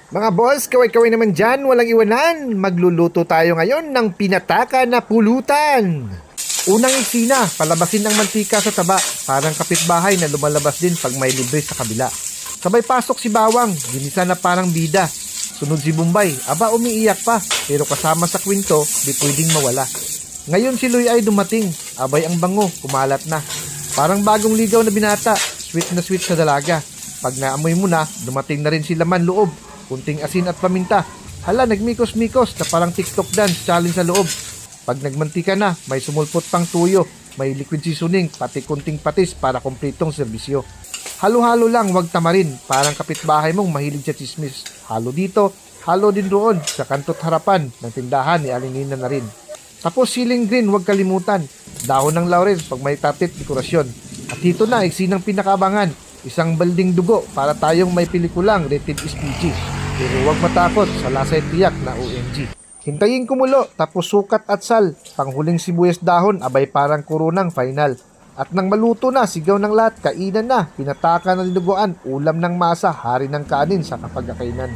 Mga boss, kaway-kaway naman dyan, walang iwanan. Magluluto tayo ngayon ng pinataka na pulutan. Unang isina, palabasin ang mantika sa taba. Parang kapitbahay na lumalabas din pag may libre sa kabila. Sabay pasok si Bawang, ginisa na parang bida. Sunod si Bombay, aba umiiyak pa. Pero kasama sa kwento, di pwedeng mawala. Ngayon si Luy ay dumating, abay ang bango, kumalat na. Parang bagong ligaw na binata, sweet na sweet sa dalaga. Pag naamoy mo na, dumating na rin si laman loob. Kunting asin at paminta. Hala, nagmikos-mikos na parang TikTok dance challenge sa loob. Pag nagmantika na, may sumulpot pang tuyo, may liquid seasoning, pati kunting patis para kumpletong serbisyo. Halo-halo lang, wag tamarin. Parang kapitbahay mong mahilig sa chismis. Halo dito, halo din roon, sa kantot harapan ng tindahan ni Alinina na rin. Tapos siling green, wag kalimutan. Dahon ng laurel pag may tapit dekorasyon. At dito na, iksinang pinakabangan. Isang balding dugo para tayong may pelikulang rated SPG. Pero huwag matakot sa lasa'y tiyak na OMG. Hintayin kumulo, tapos sukat at sal. Panghuling sibuyas dahon, abay parang kurunang final. At nang maluto na, sigaw ng lahat, kainan na. Pinataka na dinuguan, ulam ng masa, hari ng kanin sa kapagkakainan.